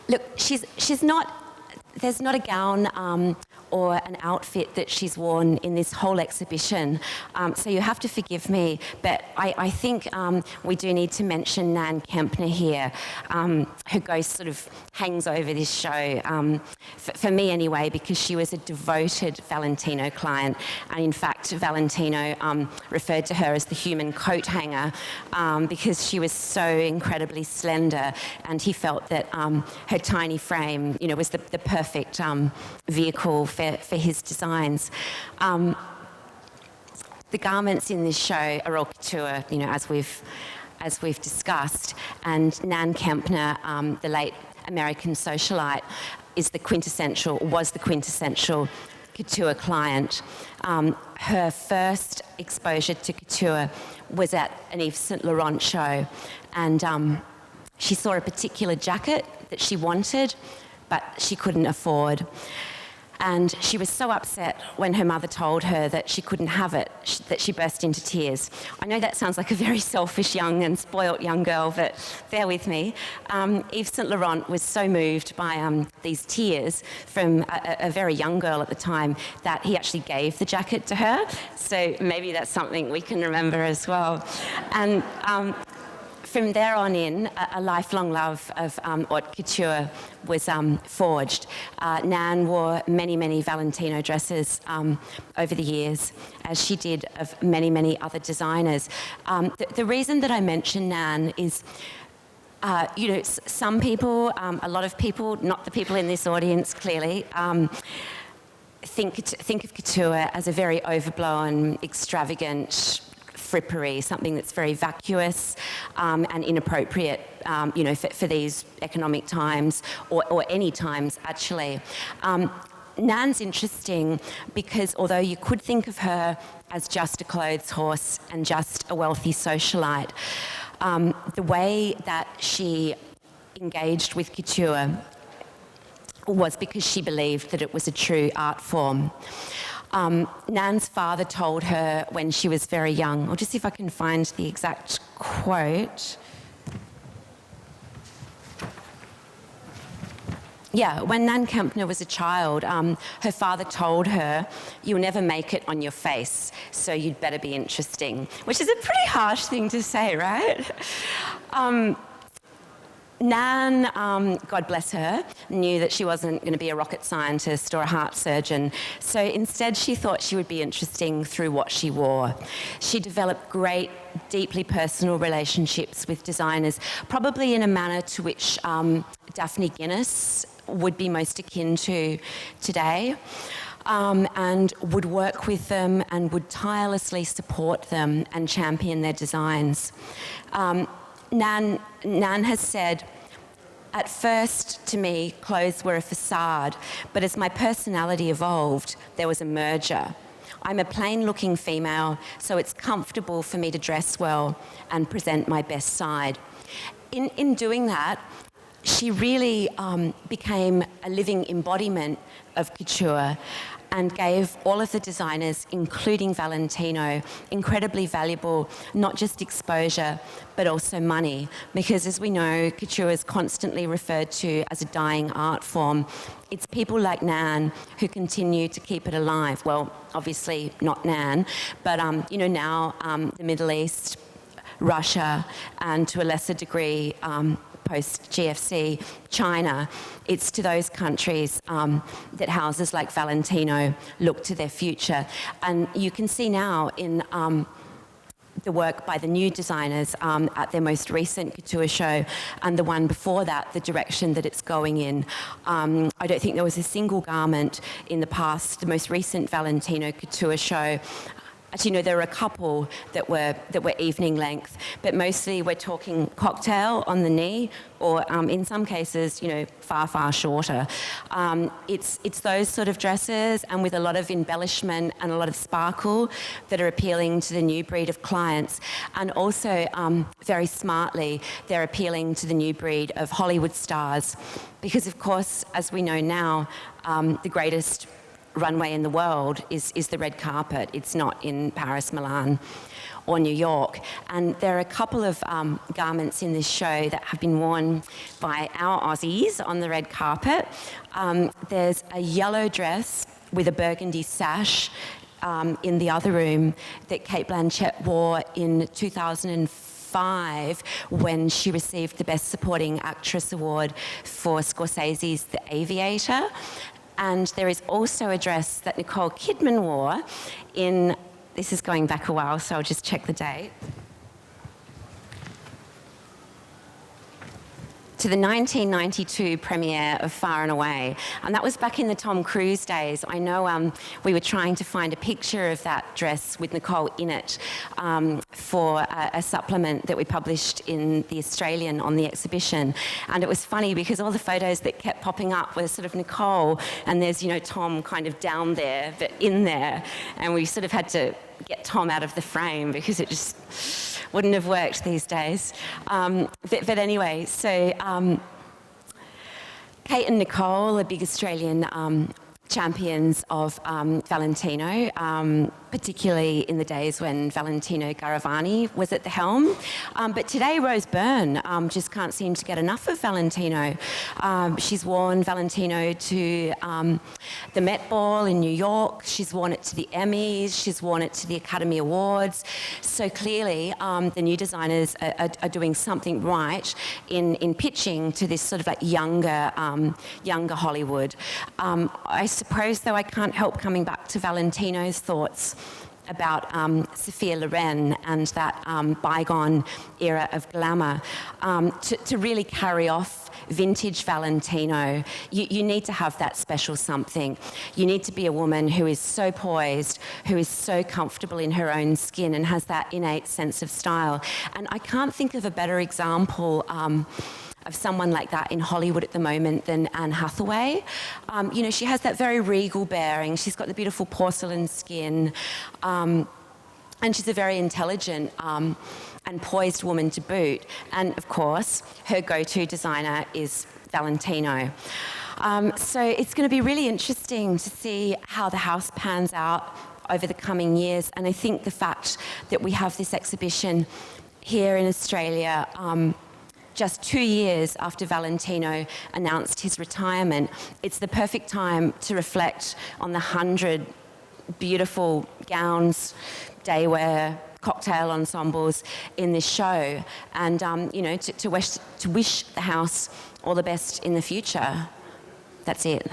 Look, she's not. There's not a gown or an outfit that she's worn in this whole exhibition, so you have to forgive me, but I think we do need to mention Nan Kempner here, her ghost sort of hangs over this show, for me anyway, because she was a devoted Valentino client, and in fact Valentino referred to her as the human coat hanger, because she was so incredibly slender, and he felt that her tiny frame, you know, was the perfect vehicle for his designs. The garments in this show are all couture, you know, as we've discussed, and Nan Kempner, the late American socialite, was the quintessential couture client. Her first exposure to couture was at an Yves Saint Laurent show, and she saw a particular jacket that she wanted, but she couldn't afford. And she was so upset when her mother told her that she couldn't have it, that she burst into tears. I know that sounds like a very selfish young and spoilt young girl, but bear with me. Yves Saint Laurent was so moved by these tears from a very young girl at the time that he actually gave the jacket to her. So maybe that's something we can remember as well. And from there on in, a lifelong love of haute couture was forged. Nan wore many, many Valentino dresses over the years, as she did of many, many other designers. The reason that I mention Nan is, you know, some people, a lot of people, not the people in this audience clearly, think of couture as a very overblown, extravagant frippery, something that's very vacuous and inappropriate, you know, for these economic times, or any times actually. Nan's interesting because although you could think of her as just a clothes horse and just a wealthy socialite, the way that she engaged with couture was because she believed that it was a true art form. Nan's father told her when she was very young, I'll just see if I can find the exact quote. Yeah, when Nan Kempner was a child, her father told her, "You'll never make it on your face, so you'd better be interesting," which is a pretty harsh thing to say, right? Nan, God bless her, knew that she wasn't going to be a rocket scientist or a heart surgeon, so instead she thought she would be interesting through what she wore. She developed great, deeply personal relationships with designers, probably in a manner to which Daphne Guinness would be most akin to today, and would work with them and would tirelessly support them and champion their designs. Nan has said, "At first, to me, clothes were a facade, but as my personality evolved, there was a merger. I'm a plain-looking female, so it's comfortable for me to dress well and present my best side." In doing that, she really became a living embodiment of couture and gave all of the designers, including Valentino, incredibly valuable, not just exposure, but also money. Because as we know, couture is constantly referred to as a dying art form. It's people like Nan who continue to keep it alive. Well, obviously not Nan, but you know, now the Middle East, Russia, and to a lesser degree, post-GFC, China, it's to those countries that houses like Valentino look to their future. And you can see now in the work by the new designers at their most recent couture show and the one before that, the direction that it's going in. I don't think there was a single garment in the past, the most recent Valentino couture show. Actually, no, there were a couple that were evening length, but mostly we're talking cocktail on the knee, or in some cases, you know, far, far shorter. It's those sort of dresses, and with a lot of embellishment and a lot of sparkle, that are appealing to the new breed of clients. And also, very smartly, they're appealing to the new breed of Hollywood stars, because of course, as we know now, the greatest runway in the world is the red carpet. It's not in Paris, Milan, or New York. And there are a couple of garments in this show that have been worn by our Aussies on the red carpet. There's a yellow dress with a burgundy sash in the other room that Cate Blanchett wore in 2005 when she received the Best Supporting Actress Award for Scorsese's The Aviator. And there is also a dress that Nicole Kidman wore in, this is going back a while, so I'll just check the date, to the 1992 premiere of Far and Away. And that was back in the Tom Cruise days. I know we were trying to find a picture of that dress with Nicole in it for a supplement that we published in The Australian on the exhibition. And it was funny because all the photos that kept popping up were sort of Nicole, and there's, you know, Tom kind of down there, but in there. And we sort of had to get Tom out of the frame because it just wouldn't have worked these days. But anyway, so Kate and Nicole are big Australian champions of Valentino, particularly in the days when Valentino Garavani was at the helm. But today, Rose Byrne just can't seem to get enough of Valentino. She's worn Valentino to the Met Ball in New York. She's worn it to the Emmys. She's worn it to the Academy Awards. So clearly, the new designers are doing something right in pitching to this sort of like younger Hollywood. I suppose, though, I can't help coming back to Valentino's thoughts about Sophia Loren and that bygone era of glamour. To really carry off vintage Valentino, you need to have that special something. You need to be a woman who is so poised, who is so comfortable in her own skin and has that innate sense of style. And I can't think of a better example of someone like that in Hollywood at the moment than Anne Hathaway. You know, she has that very regal bearing. She's got the beautiful porcelain skin. And she's a very intelligent and poised woman to boot. And of course, her go-to designer is Valentino. So it's going to be really interesting to see how the house pans out over the coming years. And I think the fact that we have this exhibition here in Australia just 2 years after Valentino announced his retirement, it's the perfect time to reflect on the 100 beautiful gowns, daywear, cocktail ensembles in this show, and you know, to wish the house all the best in the future. That's it.